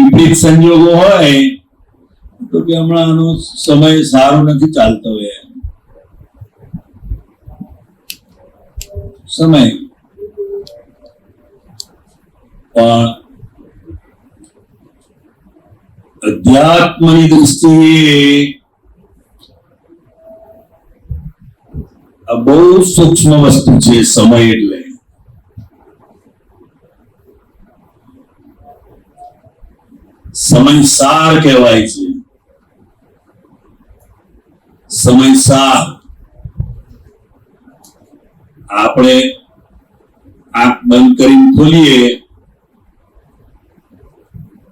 વિપરીત સંજોગો હોય તો કે હમણાં આનો સમય સારો નથી ચાલતો હોય સમય પણ અધ્યાત્મની દૃષ્ટિએ આ બહુ સૂક્ષ્મ વસ્તુ છે સમય એટલે સમયસાર કહેવાય છે સમયસાર આપણે આંખ બંધ કરીને ખોલીએ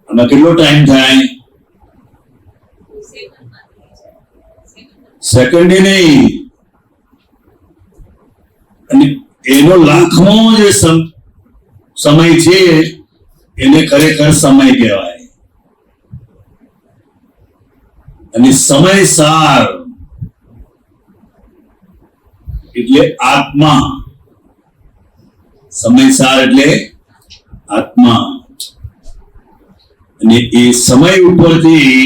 અને કેટલો ટાઈમ થાય સેકન્ડે નહીં અને એનો લાખમો જે સમય છે એને ખરેખર સમય કહેવાય અને સમયસાર એટલે આત્મા સમયસાર એટલે આત્મા અને એ સમય ઉપરથી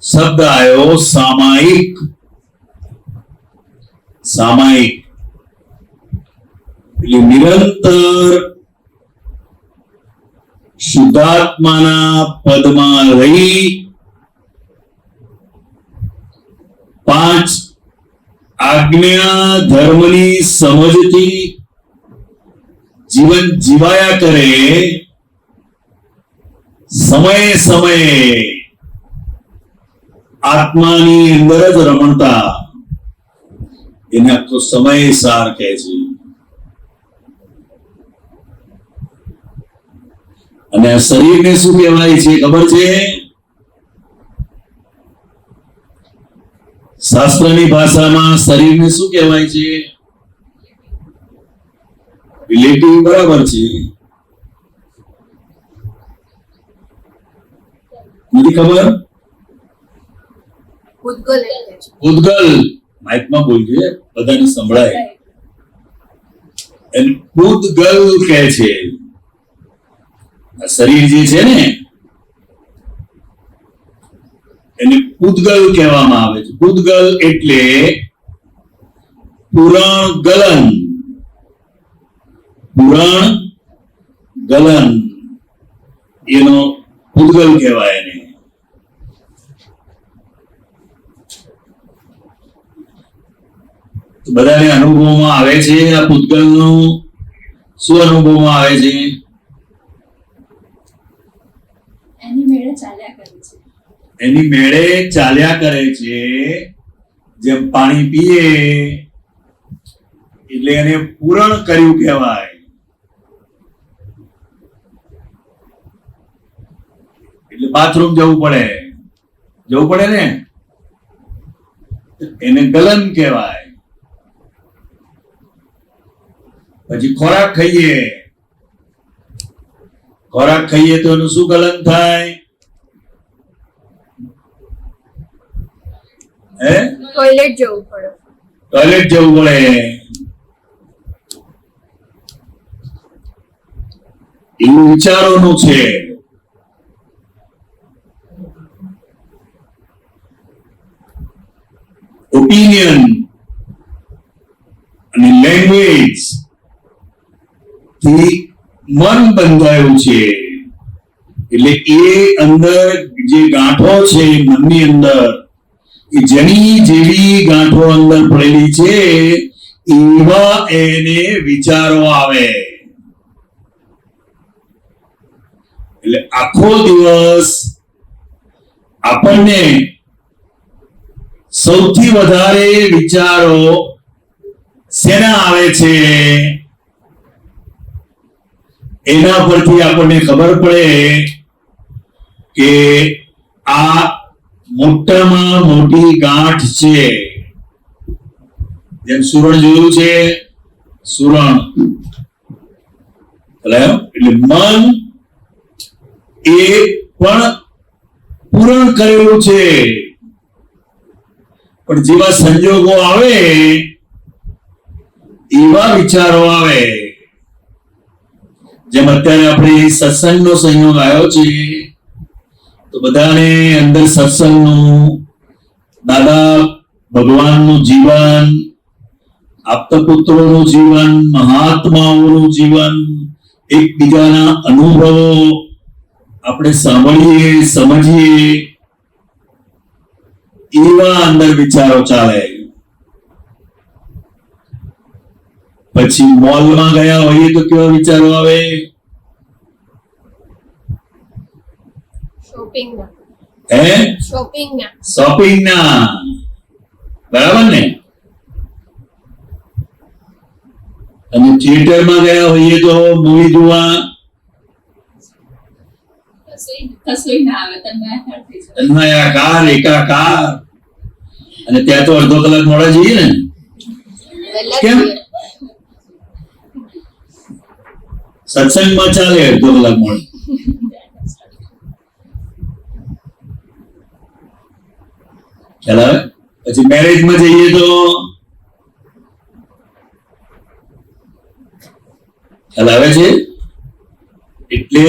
શબ્દ આવ્યો સામાયિક સામાયિક એટલે નિરંતર શુદ્ધાત્માના પદમાં રહી 5 આજ્ઞા ધર્મની સમજથી જીવન જીવાયા કરે સમયે સમયે આત્માની અંદર જ રમણતા એને આખો સમયસાર કહે છે અને આ શરીરને શું કહેવાય છે ખબર છે શાસ્ત્રની ભાષામાં શરીરને શું કહેવાય છે રિલેટિવ બરાબર છે નથી ખબર પૂતગલ માઇકમાં બોલજે બધાને સંભળાય એને પૂતગલ કહે છે શરીર જે છે ને એને પૂતગલ કહેવામાં આવે છે પૂતગલ એટલે પુરાણ ગલન એનો પૂતગલ કહેવાય એને બધાને અનુભવમાં આવે છે આ પૂતગલનું શું અનુભવમાં આવે છે એની મેળે ચાલ્યા કરે છે જેમ પાણી પીએ એટલે એને પૂરણ કર્યું કહેવાય એટલે બાથરૂમ જવું પડે ને એને ગલન કહેવાય પછી ખોરાક ખાઈએ તો એનું શું ગલન થાય ટોયલેટ જવું પડે એવું વિચારોનું છે ઓપિનિયન અને લેંગ્વેજ થી મન બંધાયું છે એટલે એ અંદર જે ગાંઠો છે મનની અંદર એ જેની જેવી ગાંઠો અંદર પડેલી છે એવા એને વિચારો આવે એટલે આખો દિવસ આપણને સૌથી વધારે વિચારો શેના આવે છે એના પરથી આપણને ખબર પડે કે આ મોટામાં મોટી ગાંઠ છે જેમ સુરણ જોયું છે સુરણ એટલે મન એ પણ પૂરણ કરેલું છે પણ જેવા સંજોગો આવે એવા વિચારો આવે જેમ અત્યારે આપણે સત્સંગનો સંયોગ આવ્યો છે, તો બધાને અંદર સત્સંગનું, દાદા ભગવાનનું જીવન, આપતપુત્રોનું જીવન, મહાત્માઓનું જીવન, એકબીજાના અનુભવો આપણે સાંભળીએ, સમજીએ, એવા અંદર વિચારો ચાલે. પછી મોલમાં ગયા હોઈએ તો કેવા વિચારો આવે? શોપિંગ ના. હે? શોપિંગ ના. શોપિંગ ના. બરાબર ને? અને થિયેટરમાં ગયા હોઈએ તો મૂવી જોવા કશું ના આવે, તન્મયાકાર, એકાકાર. અને ત્યાં તો અડધો કલાક મોડા જઈએ ને. વહેલા કેમ? જઈએ. સત્સંગમાં ચાલે અડધો કલાક મોડું. ખ્યાલ આવે? પછી મેરેજમાં જઈએ તો ખ્યાલ આવે છે. એટલે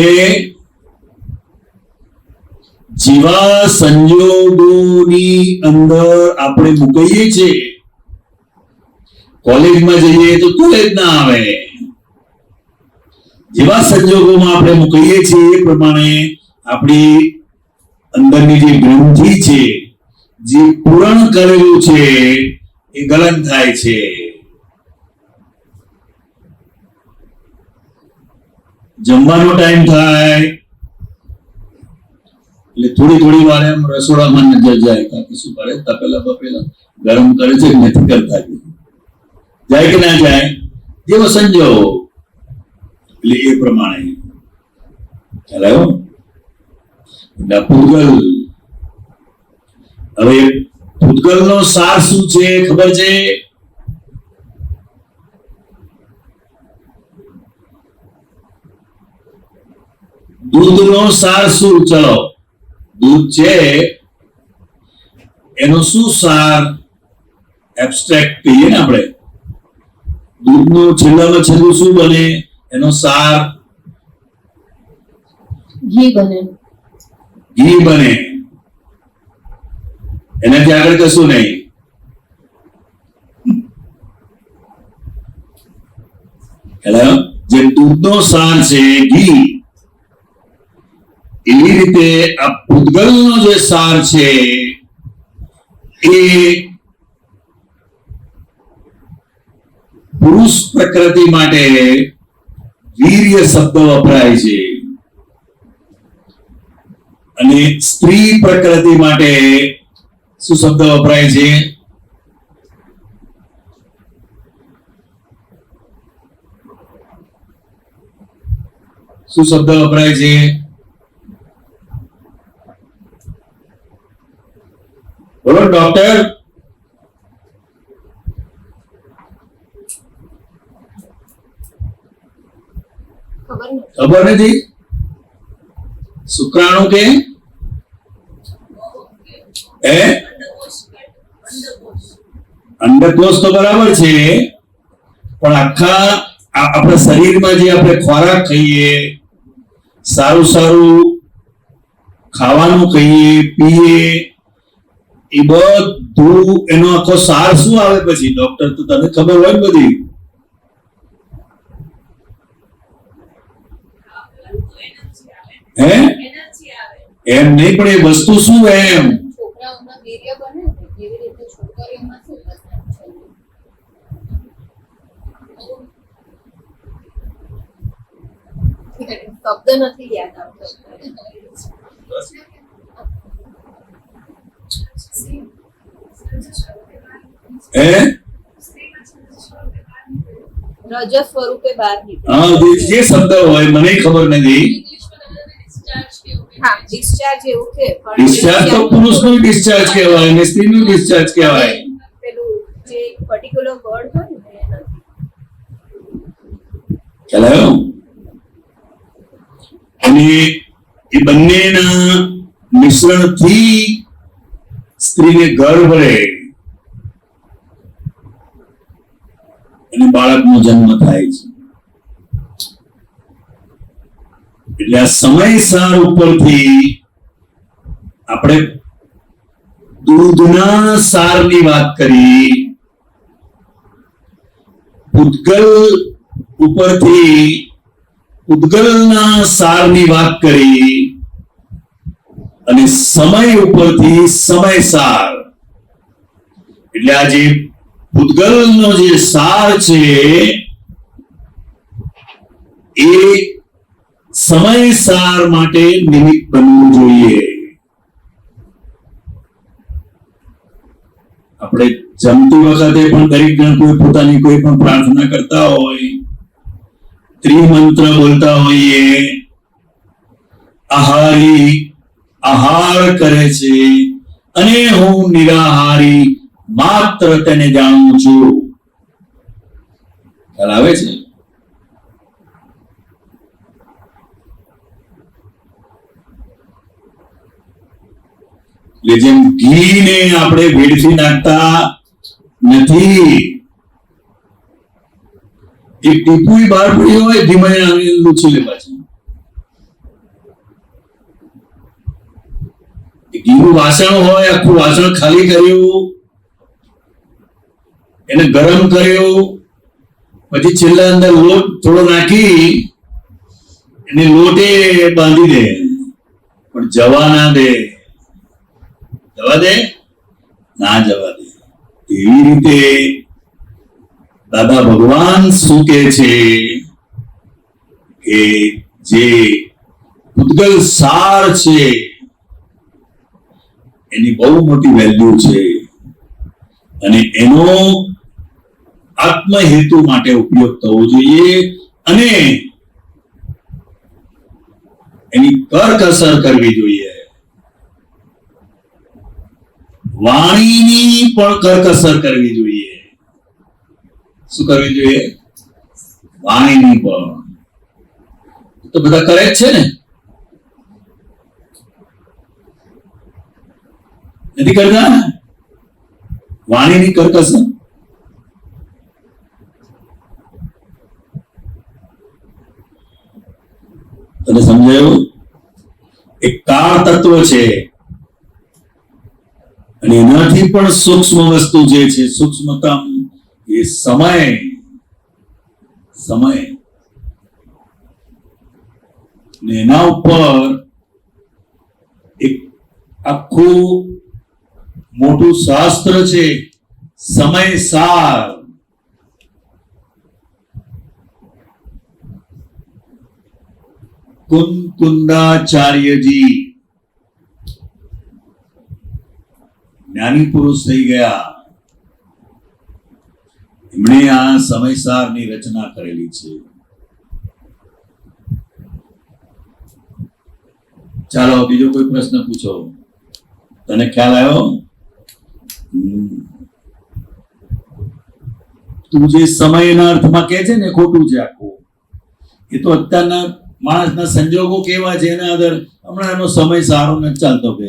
જેવા સંજોગોની અંદર આપણે મૂકીએ છીએ, કોલેજમાં જઈએ તો કોલેજ ના આવે. જેવા સંજોગોમાં આપણે મૂકીએ છીએ એ પ્રમાણે આપણી અંદરની જે ગ્રંથિ છે, જે પૂરણ કરેલું છે, એ ગલન થાય છે. જમવાનો ટાઈમ થાય એટલે થોડી થોડી વાર એમ રસોડામાં નજર જાય, કાંઈ શું કરે, તપેલા બપેલા ગરમ કરે છે, નથી કરતા, જાય કે ના જાય, જેવો સંજોગ એટલે એ પ્રમાણે. ખ્યાલ આવ્યો? પૂતગલ. હવે પૂતગલનો સાર શું છે ખબર છે? દૂધનો સાર શું? ચલો, દૂધ છે એનો શું સાર? એબ્સ્ટ્રેક્ટ કહીએ ને આપણે. દૂધનું છેલ્લામાં છેલ્લું શું બને? એનો સાર ઘી બને. ઘી બને. એનાથી આગળ કશું નહીં. હેલો, જે દૂધનો સાર છે ઘી, એવી રીતે આ પૂતગલનો જે સાર છે એ પુરુષ પ્રકૃતિ માટે વીર્ય શબ્દ વપરાય છે, અને સ્ત્રી પ્રકૃતિ માટે શું શબ્દ વપરાય છે? શું શબ્દ વપરાય છે? બોલો ડોક્ટર. ખબર નથી. શુક્રાણુ કે અંડકોષ તો બરાબર છે, પણ આખા આપણા શરીરમાં જે આપણે ખોરાક ખાઈએ, સારું સારું ખાવાનું ખાઈએ, પીએ, એ બધું એનો આખો સાર શું આવે પછી? ડોક્ટર તો તને ખબર હોય ને બધી. હે? એમ નહીં, પણ એ વસ્તુ શું એમ? છોકરાઓમાં વીર્ય બને, જેવી રીતે છોકરીઓમાં શું બને? શબ્દ નથી યાદ આવતો. હે? રજ સ્વરૂપે બહાર નીકળે. હા, જે શબ્દ હોય મને ખબર નથી. હા, ડિસ્ચાર્જ એવું છે, પણ ડિસ્ચાર્જ તો પુરુષનું ડિસ્ચાર્જ કહેવાય અને સ્ત્રીનું ડિસ્ચાર્જ કહેવાય. પેલું જે પર્ટિક્યુલર વર્ડ હોય ને એ નથી. ખ્યાલ આવ્યો? અને એ બંનેના મિશ્રણથી સ્ત્રીને ગર્ભ રહે અને બાળકનો જન્મ થાય છે. એટલે આ સમયસાર ઉપરથી આપણે દૂધના સારની વાત કરી, પૂતગલ ઉપરથી પૂતગલના સારની વાત કરી, અને સમય ઉપરથી સમયસાર, એટલે આ જે પૂતગલનો જે સાર છે એ સમયસાર માટે નિમિત્ત બનવું જોઈએ. આપણે જમતી વખતે પણ દરેક જણ કોઈ પોતાની કોઈ પણ પ્રાર્થના કરતા હોય, ત્રિમંત્ર બોલતા હોઈએ, આહારી આહાર કરે છે અને હું નિરાહારી માત્ર તેને જાણું છું. ખ્યાલ આવે છે? એટલે જેમ ઘીને આપણે ભેળસી નાખતા નથી, એક ટીપું બહાર પડ્યું હોય ધીમે લૂછી લે પાછી. ઘીનું વાસણ હોય, આખું વાસણ ખાલી કર્યું, એને ગરમ કર્યું, પછી છેલ્લા અંદર લોટ થોડો નાખી એને લોટે બાંધી દે, પણ જવા ના દે. જવા દે? ના જવા દે. એવી રીતે દાદા ભગવાન શું કહે છે કે જે પૂતગલ સાર છે એની બહુ મોટી વેલ્યુ છે, અને એનો આત્મહેતુ માટે ઉપયોગ થવો જોઈએ, અને એની કરકસર કરવી જોઈએ. વાણીની પણ કરકસર કરવી જોઈએ. શું કરવી જોઈએ? વાણીની પણ. તો બધા કરે જ છે ને? નથી કરતા? વાણીની કરકસર. તને સમજાયું? એક કાળ તત્વ છે, અને એનાથી પણ સૂક્ષ્મ વસ્તુ જે છે, સૂક્ષ્મતમ એ સમય. સમય ને એના ઉપર એક આખું મોટું શાસ્ત્ર છે, સમયસાર. કુંદાચાર્યજી જ્ઞાની પુરુષ થઈ ગયા, એમણે આ સમયસારની રચના કરેલી છે. ચાલો બીજો કોઈ પ્રશ્ન પૂછો. તને ખ્યાલ આવ્યો? તું જે સમયના અર્થમાં કહે છે ને ખોટું છે આખું. એ તો અત્યારના માણસના સંજોગો કેવા છે એના આધાર. હમણાં એનો સમય સારો નથી ચાલતો કે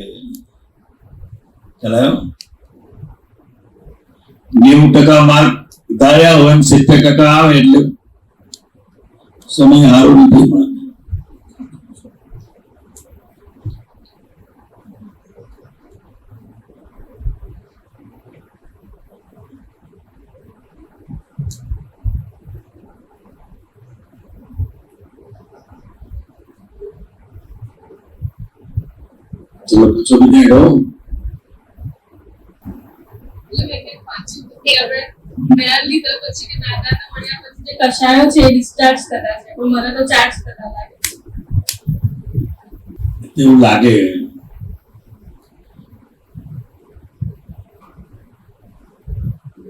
ખ્યાલ આવ્યો? 90% માર્ક ધાર્યા હોય 70% આવે એટલે સમય સારો નથી. ચલો પૂછો બીજા હેડો. કશાયો છે ડિસ્ચાર્જ થતા છે, પણ મને તો ચાર્જ થતા લાગે છે. એવું લાગે.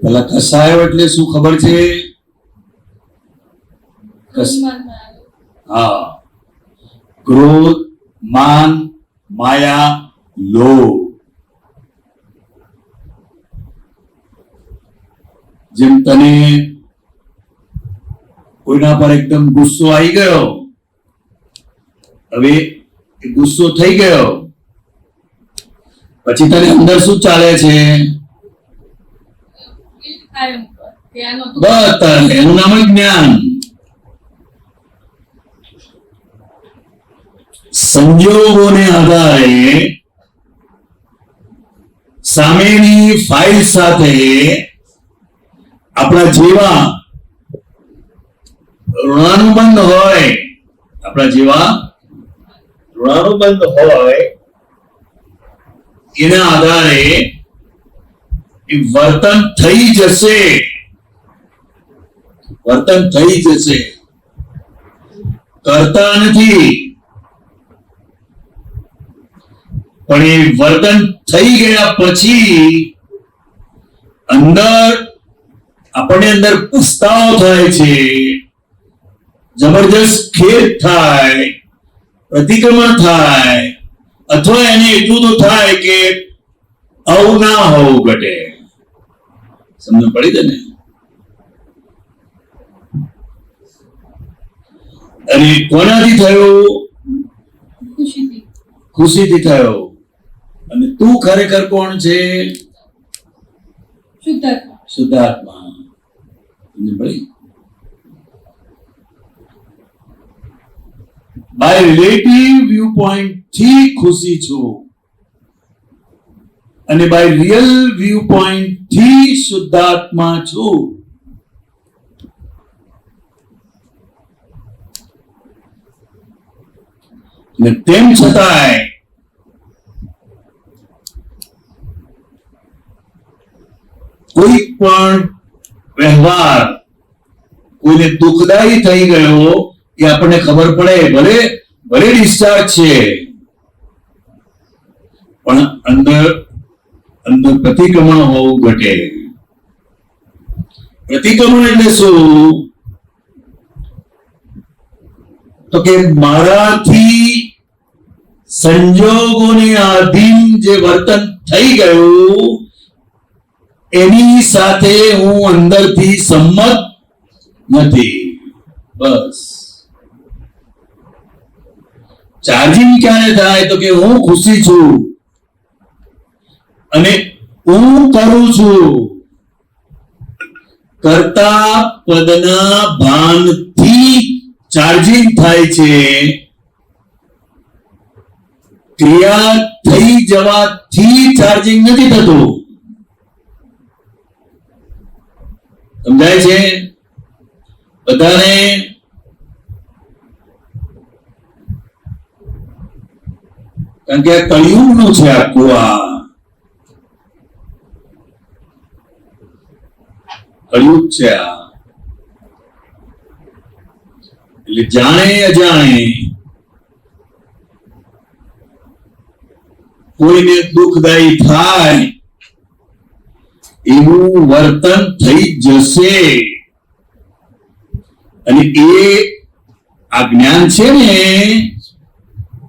પેલા કસાયો એટલે શું ખબર છે? હા, ક્રોધ, માન, માયા, લોભ. જેમ તને કોઈના પર એકદમ ગુસ્સો આવી ગયો, હવે એ ગુસ્સો થઈ ગયો, પછી તને અંદર શું ચાલે છે? બસ એનું નામ જ જ્ઞાન. સંજોગોને આધારે સામેની ફાઇલ સાથે આપણા જેવા ઋણાનુબંધ હોય, આપણા જેવા ઋણાનુબંધ હોય એના આધારે એ વર્તન થઈ જશે, વર્તન થઈ જશે, કરતા નથી. પણ એ વર્તન થઈ ગયા પછી અંદર આપણને અંદર પસ્તાવો થાય છે, જબરજસ્ત ખેદ થાય, પ્રતિક્રમણ થાય, અથવા એને એટલું તો થાય કે આવું ના હોવું ઘટે. સમજ પડી છે ને? અને કોનાથી થયો? ખુશીથી. ખુશીથી થયો. અને તું ખરેખર કોણ છે? શુદ્ધાત્મા. શુદ્ધાત્મા. સમજ પડી? બાય રિલેટિવ વ્યૂ પોઈન્ટ થી ખુશી છું અને બાય રિયલ વ્યૂ પોઈન્ટ થી શુદ્ધાત્મા છું. ને તેમ છતાંય કોઈ પણ વ્યવહાર કોઈને દુઃખદાયી થઈ ગયો એ આપણને ખબર પડે, ભલે ભલે ડિસ્ચાર્જ છે પણ અંદર અંદર પ્રતિક્રમણ હોવું ઘટે. પ્રતિક્રમણ એટલે શું? તો કે મારાથી સંજોગોને આધીન જે વર્તન થઈ ગયું એની સાથે હું અંદરથી સંમત નથી. બસ. ચાર્જિંગ ક્યારે થાય? તો કે હું ખુશી છું અને હું કરું છું. કર્તા પદના ભાનથી ચાર્જિંગ થાય છે. ક્રિયા થઈ જવાથી ચાર્જિંગ નથી થતું. સમજાય છે બધાને? કારણ કે આ કળિયુગનું છે આખું. આ કળિયુગ છે આ. એટલે જાણે અજાણે કોઈને દુઃખદાયી થાય એવું વર્તન થઈ જશે. અને એ આ જ્ઞાન છે ને,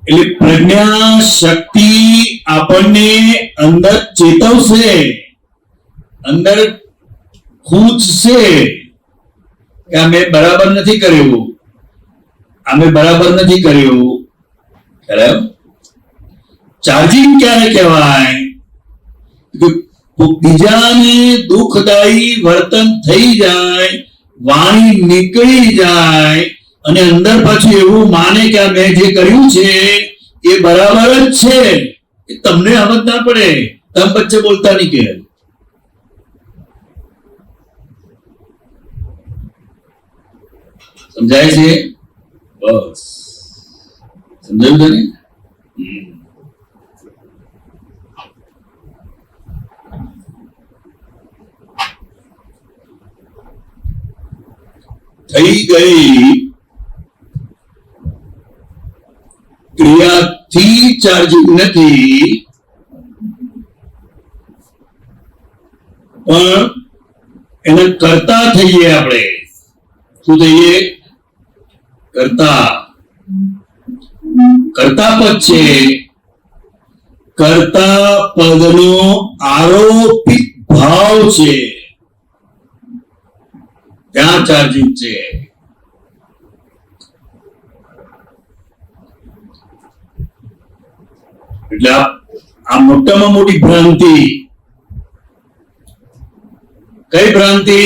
એટલે પ્રજ્ઞા શક્તિ આપણને અંદર ચેતવશે, અંદર ખૂંચશે કે આ મેં બરાબર નથી કર્યું, આ મેં બરાબર નથી કર્યું. બરાબર? ચાર્જિંગ ક્યારે કહેવાય? બીજાને દુઃખદાયી વર્તન થઈ જાય, વાણી નીકળી જાય અને અંદર પાછું એવું માને કે આ મેં જે કર્યું છે એ બરાબર જ છે. એ તમને સમજ ના પડે, તમે વચ્ચે બોલતા નહીં. કે સમજાય છે? બસ સમજાયું તને? થઈ ગઈ ક્રિયાથી ચાર્જિંગ નથી, પણ એને કરતા થઈએ આપણે. શું થઈએ? કરતા. કરતા પદ છે. કરતા પદનો આરોપિત ભાવ છે, ત્યાં ચાર્જિંગ છે. એટલે આ મોટામાં મોટી ભ્રાંતિ. કઈ ભ્રાંતિ?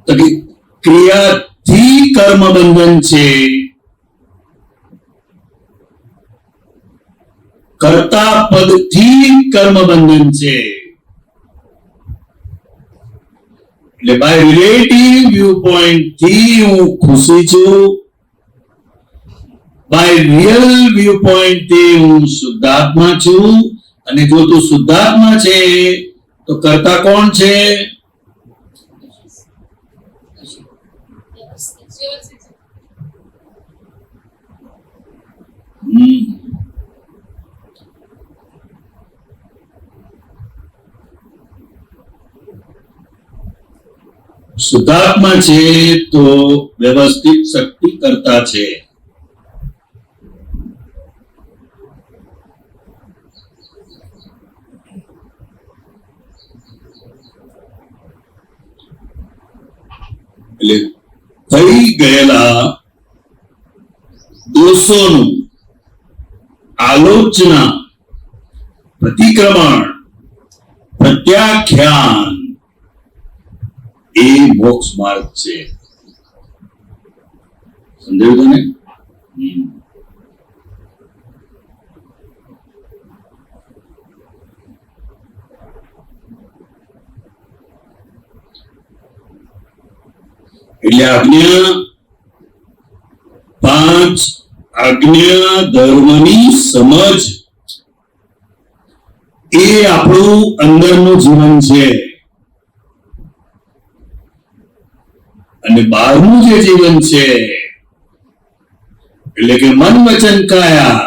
તો કે ક્રિયાથી કર્મ બંધન છે કર્તા પદથી કર્મ બંધન છે. એટલે બાય રિલેટિવ વ્યૂ પોઈન્ટ થી હું ખુશી છું, બાય રિયલ વ્યૂ પોઈન્ટ થી હું શુદ્ધાત્મા છું. અને જો તું શુદ્ધાત્મા છે તો કર્તા કોણ છે? શુદ્ધાત્મા છે તો વ્યવસ્થિત શક્તિ કરતા છે. એટલે થઈ ગયેલા દોષોનું આલોચના, પ્રતિક્રમણ, પ્રત્યાખ્યાન એ મોક્ષ માર્ગ છે. સમજાયું તને? એટલે આજ્ઞા 5 આજ્ઞા ધર્મની સમજ એ આપણું અંદરનું જીવન છે. અને બહારનું જે જીવન છે એટલે કે મન વચન કાયા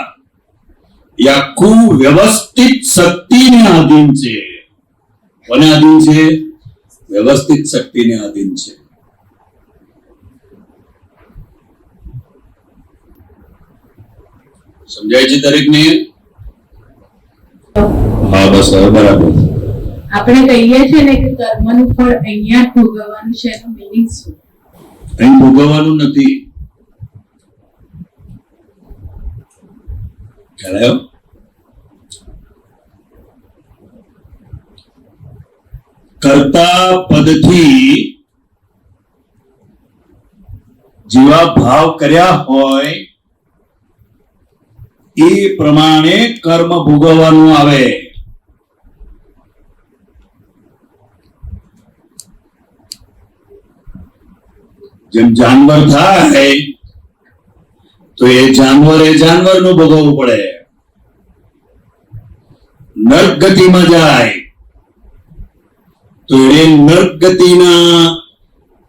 એ આખું વ્યવસ્થિત શક્તિને આધીન છે. કોને આધીન છે? વ્યવસ્થિત શક્તિને આધીન છે. સમજાય છે દરેકને? હા, બસ હવે બરાબર. આપણે કહીએ છીએ ને કે કર્મનું ફળ અહીંયા જ ભોગવવાનું છે, એનો મીનિંગ શું? અહીં ભોગવવાનું નથી. ખ્યાલ આવ્યો? કર્તા પદથી જેવા ભાવ કર્યા હોય એ પ્રમાણે કર્મ ભોગવવાનું આવે. જેમ જાનવર થાય તો એ જાનવરનું ભોગવવું પડે. નર્ક ગતિમાં જાય તો એ નર્ક ગતિના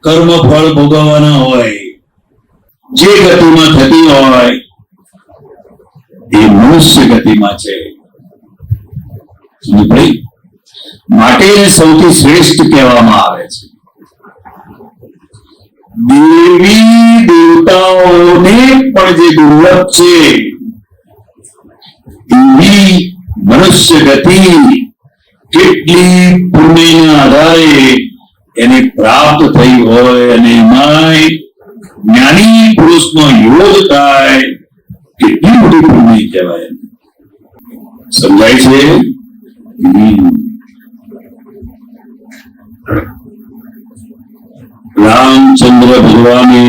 કર્મ ફળ ભોગવવાના હોય. જે ગતિમાં થતી હોય એ મનુષ્ય ગતિમાં છે. માટે એને સૌથી શ્રેષ્ઠ કહેવામાં આવે છે. દેવી દેવતાઓને પણ જે દુર્લભ છે એવી મનુષ્ય ગતિ કેટલી પુણ્યના આધારે એને પ્રાપ્ત થઈ હોય અને એમાંય જ્ઞાની પુરુષનો યોગ થાય, કેટલી મોટી પુણ્ય કહેવાય. સમજાય છે? રામચંદ્ર ભગવાને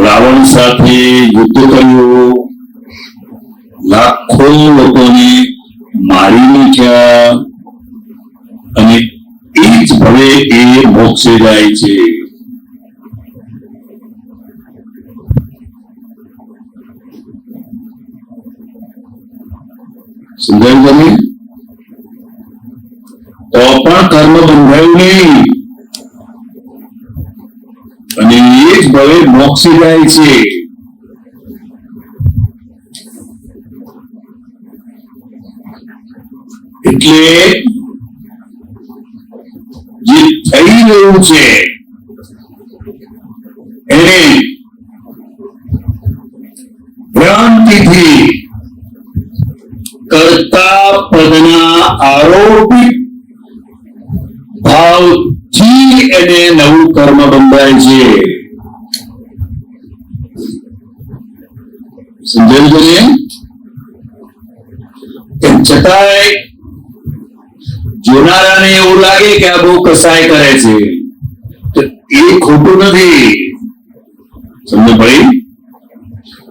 રાવણ સાથે યુદ્ધ કર્યું, લાખો લોકોને મારી નાખ્યા અને એ જ ભવે એ મોક્ષે જાય છે. સમજાયું તમે? તો પણ કર્મ બંધાયું નહીં અને એ જ ભવે મોક્ષે જાય છે. એટલે જે થઈ રહ્યું છે એને ભ્રાંતિથી કર્તા પદના આરોપિત ભાવથી એને નવું કર્મ બંધાય છે. સમજાયું તમે? એમ છતાંય જોનારાને એવું લાગે કે આ બહુ કસાય કરે છે, તો એ ખોટું નથી. સમજો ભાઈ?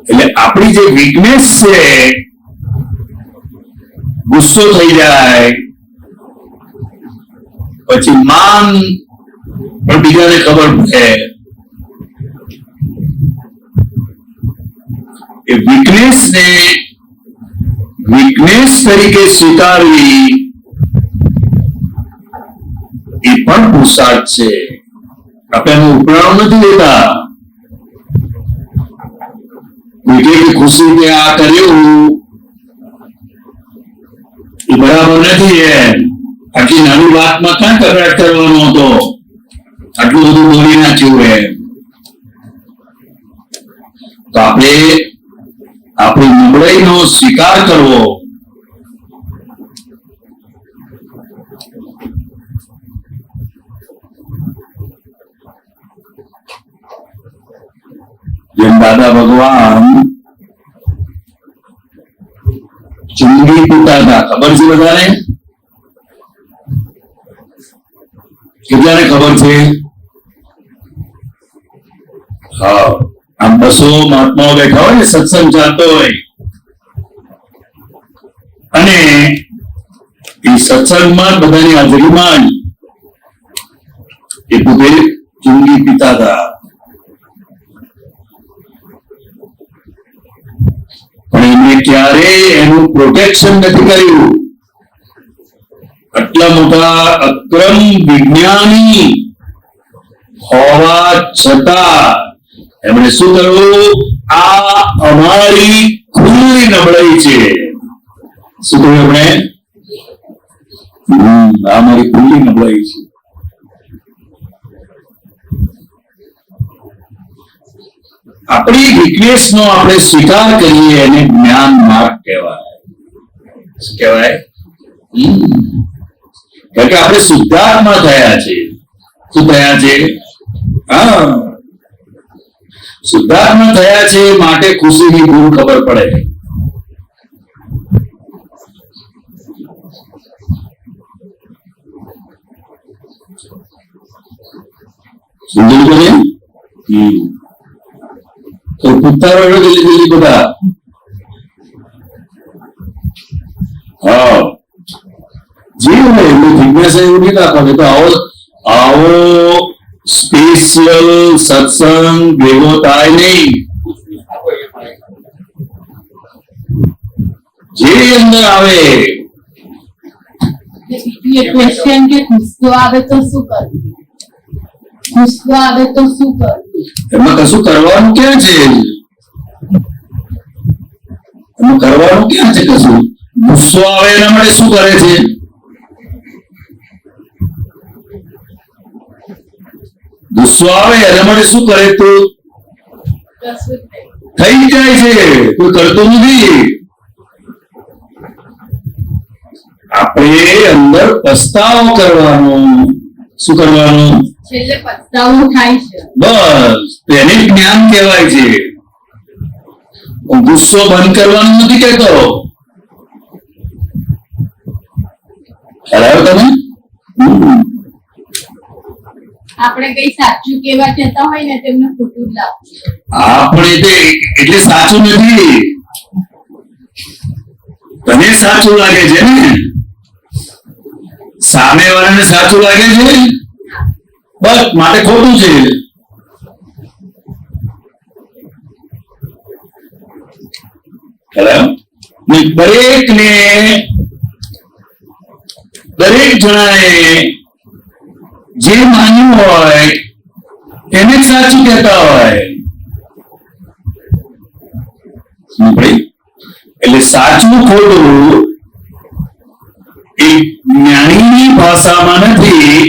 એટલે આપણી જે વીકનેસ છે, ગુસ્સો થઈ જાય, પછી માન પણ બીજાને ખબર પડે, એ વીકનેસ ને વીકનેસ તરીકે સ્વીકારવી એ પણ પુરુષાર્થ છે. આપણે એનું ઉપરાણું નથી લેતા. ખુશી કે આ કર્યું એ બરાબર નથી. એમ આટલી નાની વાતમાં ક્યાં કકડાટ કરવાનો હતો, આટલું બધું બોલી નાખ્યું. એમ તો આપણે આપણી નબળાઈનો સ્વીકાર કરવો, જેમ દાદા ભગવાન ચુંદડી પીતા હતા. ખબર છે બધાને? કેટલાને ખબર છે? હા, આમ 200 મહાત્માઓ બેઠા હોય ને, સત્સંગ ચાલતો હોય, અને એ સત્સંગમાં બધાની હાજરીમાં એ પોતે ચુંદડી પીતા હતા. પણ એમને ક્યારે એનું પ્રોટેક્શન નથી કર્યું. આટલા મોટા અક્રમ વિજ્ઞાની હોવા છતાં એમણે શું કર્યું? આ અમારી ખુલ્લી નબળાઈ છે. શું કહ્યું એમણે? આ અમારી ખુલ્લી નબળાઈ છે. આપણી વીકનેસ નો આપણે સ્વીકાર કરીએ એને જ્ઞાન માર્ગ કહેવાય. શું કહેવાય? કારણ કે આપણે શુદ્ધાત્મા થયા છે. શું થયા છે? હા, શુદ્ધાત્મા થયા છે, માટે ખુશીની ભૂલ ખબર પડે. સમજણ પડે? તો પૂછતા રહ્યો જલ્દી જલ્દી બધા. હા, જે હોય એટલું જિજ્ઞાસા એવું નહીં રાખવાનું. તો આવો સ્પેશિયલ સત્સંગ ભેગો થાય નહીં. જે અંદર આવે. બીજું એક ક્વેશ્ચન કે ગુસ્સો આવે તો શું કરવું? ગુસ્સો આવે તો શું કરવું? એમાં કશું કરવાનું ક્યાં છે? એમાં કરવાનું ક્યાં છે? કશું. ગુસ્સો આવે એના માટે શું કરે છે? ગુસ્સો આવે એના માટે શું કરે? તો કશું જ નહીં. થઈ જાય છે, કોઈ કરતું નથી. આપણે અંદર પસ્તાવો કરવાનો. શું કરવાનું? છેલ્લે પસ્તાવો થાય છે. બસ તેને જ્ઞાન કહેવાય છે. હું ગુસ્સો બંધ કરવાનું નથી કહેતો. ખ્યાલ આવ્યો તમે? આપણે કઈ સાચું કેવા જતા હોય ને તેમને ખોટું જ લાગતું. આપણે તે એટલે સાચું નથી. તને સાચું લાગે છે ને, સામે વાળાને સાચું લાગે છે, બસ માટે ખોટું છે. દરેક જણાએ જે માન્યું હોય એને જ સાચું કહેતા હોય. એટલે સાચું ખોટું એ જ્ઞાનીની ભાષામાં નથી,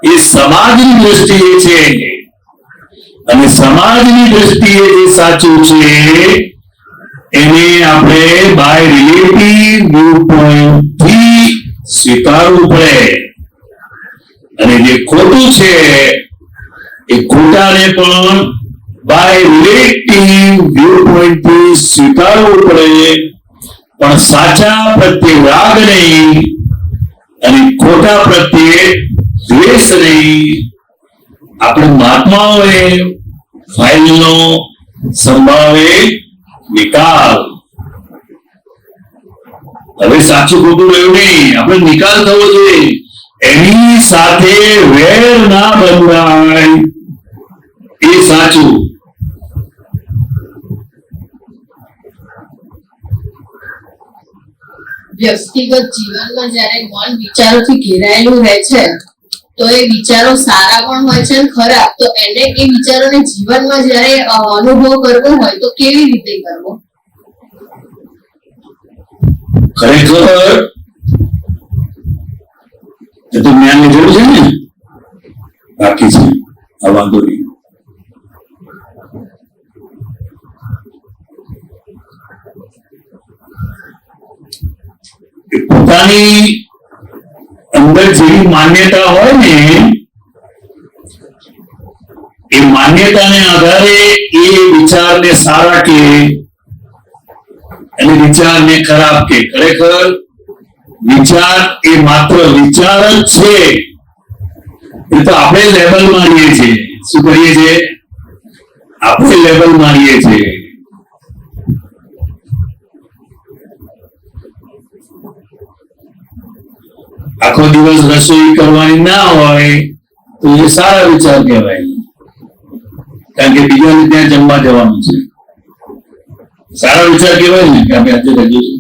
એ સમાજની દ્રષ્ટિએ છે. અને સમાજની દ્રષ્ટિએ જે સાચું છે એને આપણે બાય રિલેટિવ વ્યૂ પોઈન્ટ થી સ્વીકારવું પડે. અને જે ખોટું છે એ ખોટાને પણ બાય રિલેટિવ વ્યૂ પોઈન્ટ થી સ્વીકારવું પડે. પણ સાચા પ્રત્યે રાગ નહીં અને ખોટા પ્રત્યે દ્વેષ નહીં. આપણે મહાત્માઓએ ફાઇલનો સંભાવે નિકાલ. હવે સાચું ખોટું રહ્યું નહીં, આપણે નિકાલ થવો જોઈએ. એની સાથે વેર ના બંધાય એ સાચું. વ્યક્તિગત જીવનમાં જ્યારે મન વિચારોથી ઘેરાયેલું રહે છે તો એ વિચારો સારા પણ હોય છે અને ખરાબ. તો એને એ વિચારોને જીવનમાં જ્યારે અનુભવ કરવો હોય તો કેવી રીતે કરવો? ખરેખર એ તો જ્ઞાનની જરૂર છે ને, બાકી છે આ વાંધો નહીં. પોતાની અંદર જેવી માન્યતા હોય ને એ માન્યતાને આધારે એ વિચારને સારા કે અને વિચારને ખરાબ કે. ખરેખર વિચાર એ માત્ર વિચાર જ છે. એ તો આપણે લેબલ મારીએ છીએ. શું કરીએ છીએ? આપણે લેબલ મારીએ છીએ. આખો દિવસ રસોઈ કરવાની ના હોય તો એ સારા વિચાર કહેવાય, કારણ કે બીજાને ત્યાં જમવા જવાનું છે. સારા વિચાર કહેવાય ને કે આપણે આજે રહીએ.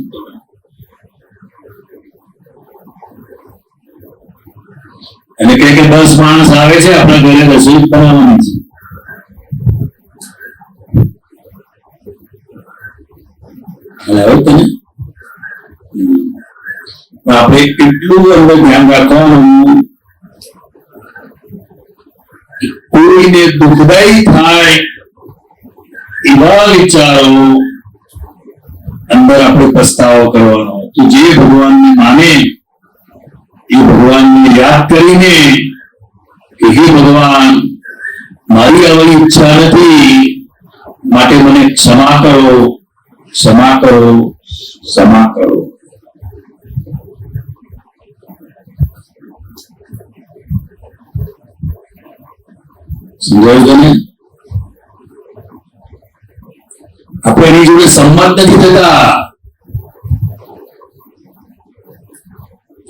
અને કે 10 માણસ આવે છે, આપણા ઘરે રસોઈ બનાવવાની છે. હવે તને આપણે એટલું અંદર ધ્યાન રાખવાનું કોઈને દુઃખદાયી થાય એવા વિચારો અંદર આપણે પસ્તાવો કરવાનો. તો જે ભગવાનને માને એ ભગવાનને યાદ કરીને કે હે ભગવાન, મારી આવી ઈચ્છા નથી, માટે મને ક્ષમા કરો, ક્ષમા કરો, ક્ષમા કરો. સમજાયું તને? આપણે એની જોડે સંમત નથી થતા,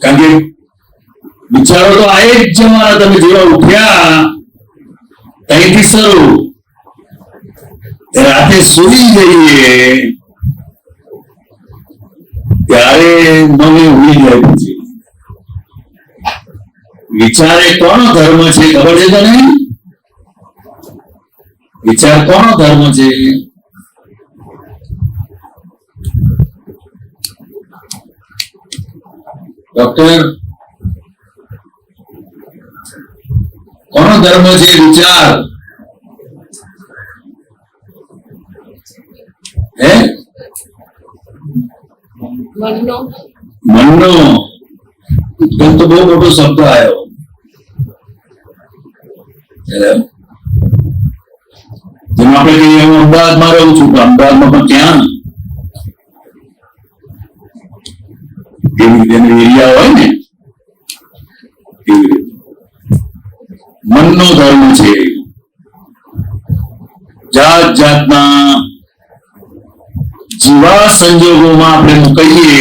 કારણ કે વિચારો તો આ જ જવાના. તમે જેવા ઉઠ્યા ત્યાંથી શરૂ, રાતે સુઈ જઈએ ત્યારે નવે ઉડી જાય. પછી વિચાર એ કોનો ધર્મ છે ખબર છે તને? વિચાર કોનો ધર્મ છે? ડોક્ટર, કોનો ધર્મ છે વિચાર? હે? મનનો. મનનો. ઉદ્ગમ તો બહુ મોટો શબ્દ આવ્યો. જેમ આપણે કહીએ હું અમદાવાદમાં રહું છું, તો અમદાવાદમાં પણ ક્યાં એવી રીતે એરિયા હોય ને, એવી રીતે મનનો ધર્મ છે. જાત જાતના જેવા સંજોગોમાં આપણે મૂકીએ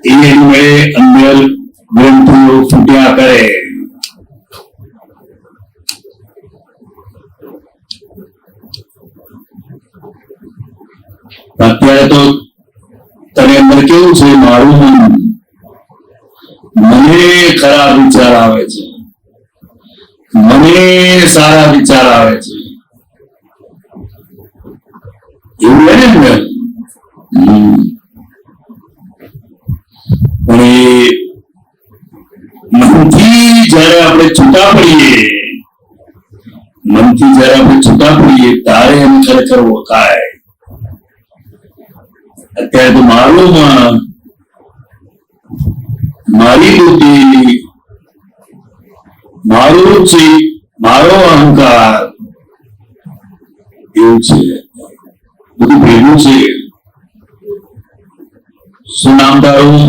એની મળે અંદર ગ્રંથિઓ ફૂટ્યા કરે. અત્યારે તો તને અંદર કેવું છે? મારું મન, મને ખરાબ વિચાર આવે છે, મને સારા વિચાર આવે છે, એવું હોય ને અંદર. પણ એ મનથી જયારે આપણે છૂટા પડીએ, મનથી જયારે આપણે છૂટા પડીએ ત્યારે એમ ખરેખર ઓળખાય. અત્યારે તો મારું મન, મારી બુદ્ધિ, મારું ચિત્ત, મારો અહંકાર એવું છે, બધું ભેગું છે. શું નામ તારું?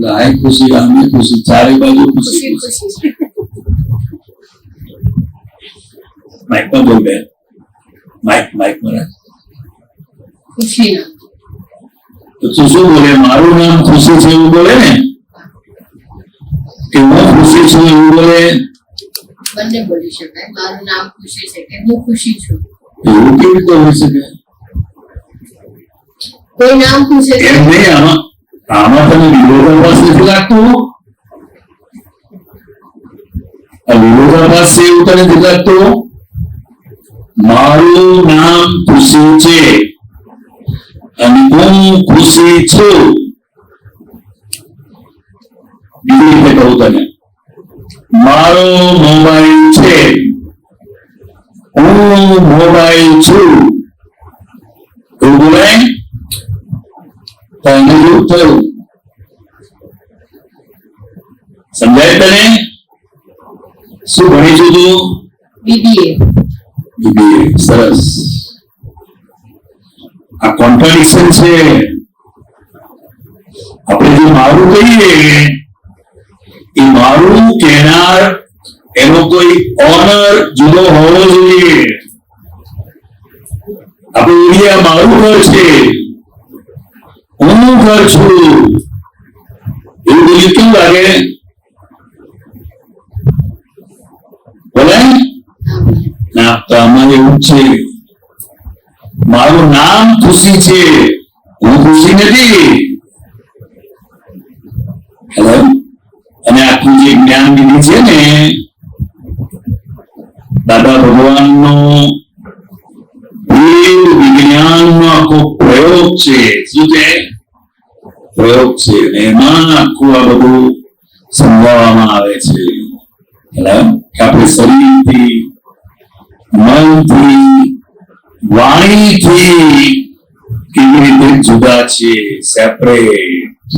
લાય ખુશી, રામની ખુશી, ચારે બાજુ ખુશી. માઇક પર બોલ બે. માઇક મને ખુશીના. તો તું શું બોલે? મારું નામ ખુશી છે એવું બોલે ને, કે હું ખુશી છું એવું બોલે? બંને બોલી શકાય. મારું નામ ખુશી છે કે હું ખુશી છું. એવું કેવી રીતે હોઈ શકે? કોઈ નામ પૂછે છે એમ નહીં, આમાં તને વિરોધાભાસ નથી લાગતું? આ વિરોધાભાસ છે એવું તને નથી લાગતું? મારું નામ ખુશી છે અને હું ખુશી છું. બીજી રીતે કહું તને, મારો મોબાઈલ છે, હું મોબાઈલ છું, એવું બોલાય? તો એને જેવું થયું. સમજાય તને? શું ભણીશું તું? બીબીએ. BBA. સરસ. આ કોન્ટ્રાડિક્શન છે. આપણે જે મારું કહીએ એ મારું કહેનાર એનો કોઈ ઓનર જુદો હોવો જોઈએ. આપણે બોલીએ આ મારું ઘર છે, હું ઘર છું, એવું બોલીએ કેવું લાગે? બોલાય ના? તો આમાં એવું છે, મારું નામ ખુશી છે, હું ખુશી નથી. હેલો? અને આખું જે જ્ઞાન વિધિ છે ને, દાદા ભગવાનનો વિજ્ઞાનનો આખો પ્રયોગ છે. શું છે? પ્રયોગ છે. અને એમાં આખું આ બધું સમજાવવામાં આવે છે. હેલો? કે આપણે શરીરથી, મનથી, વાણીથી કેવી રીતે જુદા છે, સેપરેટ.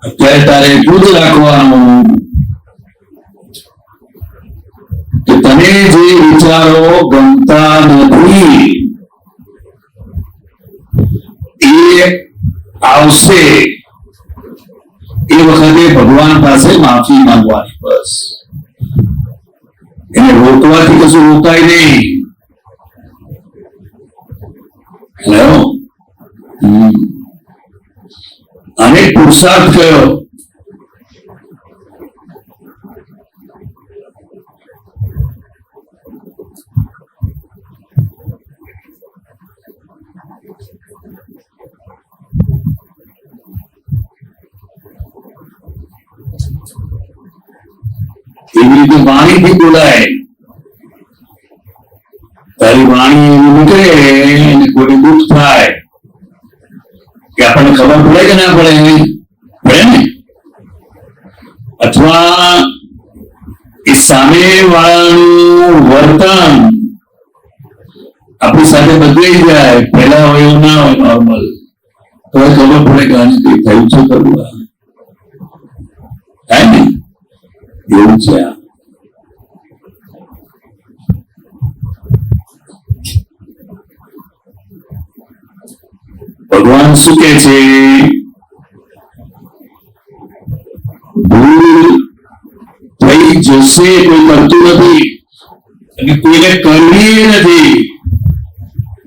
અત્યારે તારે એટલું જ રાખવાનું કે તને જે વિચારો ગમતા નથી એ આવશે એ વખતે ભગવાન પાસે માફી માંગવાની. બસ. એને રોકવાથી કશું રોકાય નહીં. હેલો? અનેક પુરુષાર્થ કર્યો, એવી રીતે વાણીથી બોલાય. તારી વાણી એવી નીકળે અને કોઈ દુઃખ થાય કે આપણને ખબર પડે કે ના પડે? પડે ને? અથવા એ સામે વાળાનું વર્તન આપણી સાથે બદલાઈ જાય. પહેલા હોય એવું ના હોય, નોર્મલ. તો ખબર પડે કે આને કઈ થયું છે કરવું થાય ને? એવું છે. ભગવાન શું કે છે? ભૂલ થઈ જશે, કોઈ કરતું નથી અને કોઈને કરવી નથી.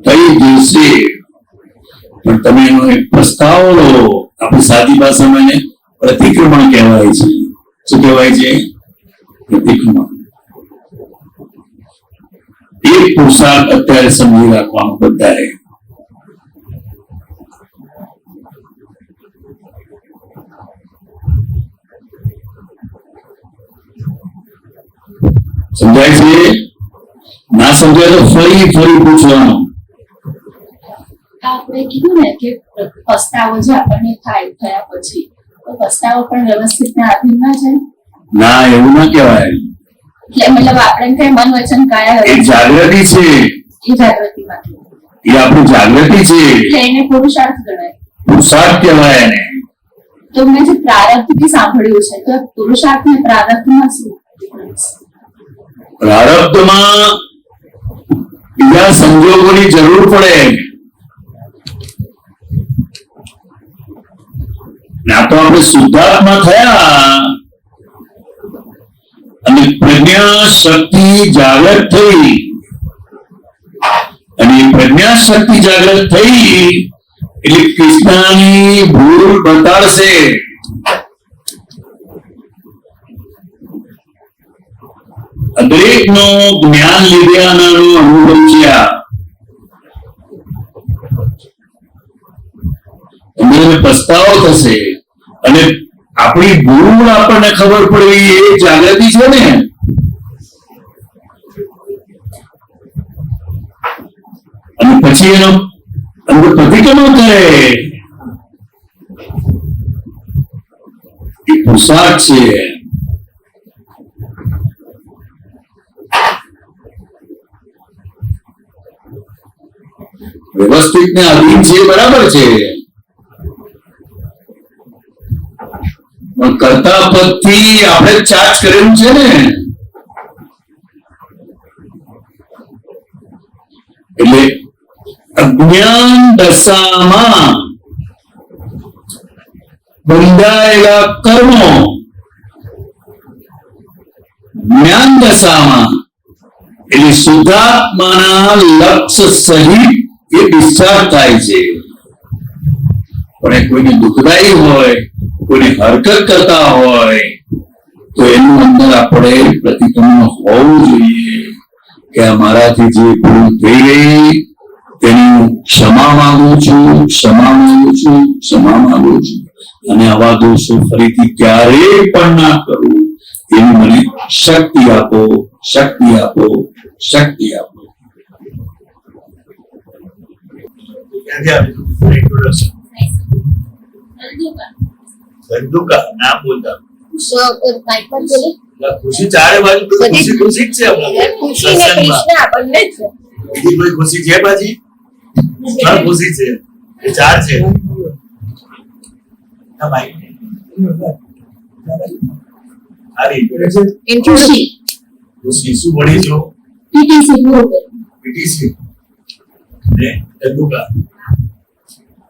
થઈ જશે, પણ તમે એનો એક પસ્તાવો લો. આપણી સાદી ભાષામાં એને પ્રતિક્રમણ કહેવાય છે. શું કહેવાય છે? પ્રતિક્રમણ. એક પુરુષાર્થ અત્યારે સમજી રાખવાનું બધાએ. સમજાય છે? ના સમજાય તો ફરી પૂછવાનું. આપણે કીધું ને કે પસ્તાવો જે આપણને થાય થયા પછી, તો પસ્તાવો પણ વ્યવસ્થિત ને આધીન ના છે. ના, એવું ના કહેવાય. એટલે મતલબ આપણે કઈ મન વચન કાયા એ જાગૃતિ છે. એ જાગૃતિમાંથી એ આપણી જાગૃતિ છે. એટલે એને પુરુષાર્થ ગણાય. પુરુષાર્થ કહેવાય એને. તો મેં જે પ્રારબ્ધથી સાંભળ્યું છે, તો પુરુષાર્થ ને પ્રારબ્ધમાં શું difference? પ્રારબ્ધમાં બીજા સંજોગોની જરૂર પડે. ને આ તો આપણે શુદ્ધાત્મા થયા અને પ્રજ્ઞા શક્તિ જાગૃત થઈ, અને પ્રજ્ઞા શક્તિ જાગૃત થઈ એટલે કૃષ્ણની ભૂલ બતાડશે. દરેક નો જ્ઞાન લીધેનો અનુભવ છે આ. તમને પસ્તાવો થશે અને આપણી ભૂલ આપણને ખબર પડવી એ જાગૃતિ છે ને. અને પછી એનો અંદર પ્રતિક્રમણ કરે એ પુરુષાર્થ છે. વ્યવસ્થિત ને અધીન છે, બરાબર છે, પણ કરતા પદથી આપણે ચાર્જ કરેલું છે ને. એટલે અજ્ઞાન દશામાં બંધાયેલા કર્મો જ્ઞાન દશામાં એટલે શુદ્ધાત્માના લક્ષ્ય સહિત એ ડિસ્ચાર્જ થાય છે. પણ એ કોઈને દુઃખદાયી હોય, કોઈને હરકત કરતા હોય તો એનું અંદર આપણે પ્રતિક્રમણ હોવું જોઈએ કે અમારાથી જે ભૂલ થઈ ગઈ તેની ક્ષમા માંગુ છું, ક્ષમા માંગુ છું, ક્ષમા માંગુ છું, અને આવા દોષો ફરીથી ક્યારેય પણ ના કરું. એની મને શક્તિ આપો, શક્તિ આપો, શક્તિ આપો. ધંધુકા નામ બોલતા માઇક પર બોલે. ખુશી ચારે બાજુ ખુશી ખુશી જ છે હમણાં. ખુશી ને કૃષ્ણ આપણને જ છે. બીજી કોઈ ખુશી છે બાજી? ત્રણ ખુશી છે, એ ચાર છે. ના ભાઈ સારી ખુશી ખુશી શું ભણી છો? પીટીસી પૂરું પીટીસી ને ધંધુકા.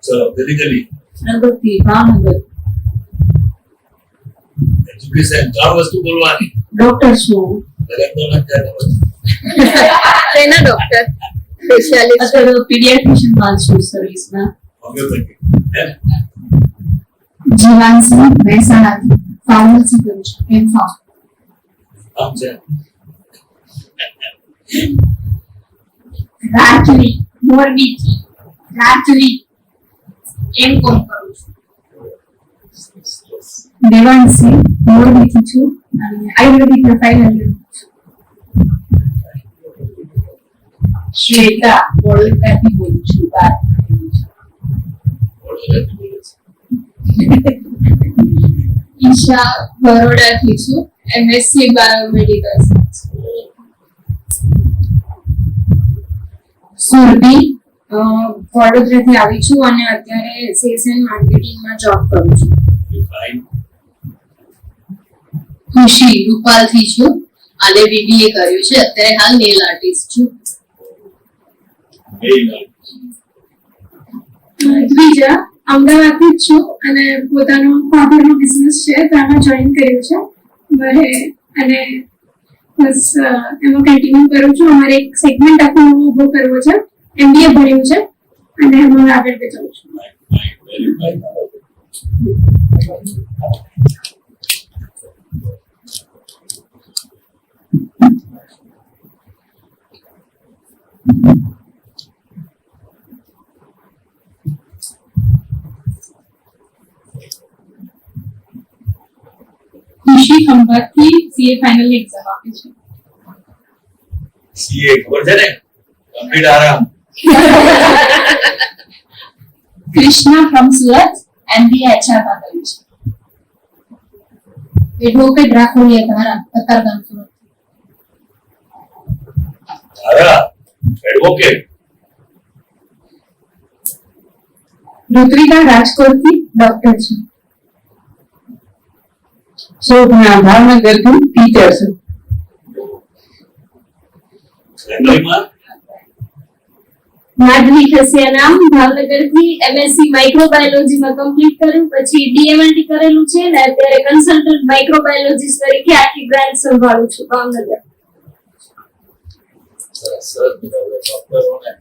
ચલો જલ્દી જલ્દી. પ્રગતિ ભાવનગર. એજ્યુકેશન ત્રણ વસ્તુ બોલવાની. ડોક્ટર છું. લગન તો નથી થતા. તેના ડોક્ટર સ્પેશિયાલિસ્ટ અત્યારે પીડિયાટ્રિશિયન માં છું સર્વિસમાં. હોમિયોપેથી હે જીવાનસી મહેસાણાથી ફાર્મસી કરું છું. એમ.ફાર્મ. આમ છે રાજવી મોરબીથી. રાજવી એમ કોમ કરું છું. દેવાંશી મોરબીથી છું અને આયુર્વેદિક ના ફાઇનલ યર છું. શ્વેતા વડોદરાથી બોલું છું. વડોદરાથી બોલે છે. ઈશા બરોડાથી છું. MSc biomedical science. સુરભી વડોદરાથી આવી છું અને અત્યારે સેલ્સ એન્ડ માર્કેટિંગમાં જોબ કરું છું. ફાઇન. ખુશી રૂપાલથી છું અને બીબીએ કર્યું છે. અત્યારે હાલ નેલ આર્ટિસ્ટ છું. દ્વિજા અમદાવાદથી જ છું અને પોતાનો પાપડનો બિઝનેસ છે તો આમાં જોઈન કર્યું છે બરે અને બસ એમાં કન્ટિન્યુ કરું છું. અમારે એક સેગમેન્ટ આખો ઊભો કરવો છે. એમબીએ ભણ્યું છે અને એમાં આગળ જવું છું. ખુશી ખંભાતથી સીએ ફાઇનલ એક્ઝામ આપી છે. સીએ ખબર છે ને? કમ્પ્લીટ આરામ. Krishna from Surat MBA HR માં કર્યું છે. એડવોકેટ રાખોલિયા તમારા કતારગામ સુરત. તારા એડવોકેટ ઋત્વિકા રાજકોટથી ડોક્ટર છે. શોભના ભાવનગરથી ટીચર છે. મુંબઈમાં માધવી ખસિયા નામ, ભાવનગરથી એમએસસી માઇક્રોબાયોલોજીમાં કમ્પ્લીટ કર્યું, પછી ડીએમએલટી કરેલું છે ને અત્યારે કન્સલ્ટન્ટ માઇક્રોબાયોલોજીસ્ટ તરીકે આખી બ્રાન્ચ સંભાળું છું ભાવનગર. સરસ, સરસ. ડોક્ટરોને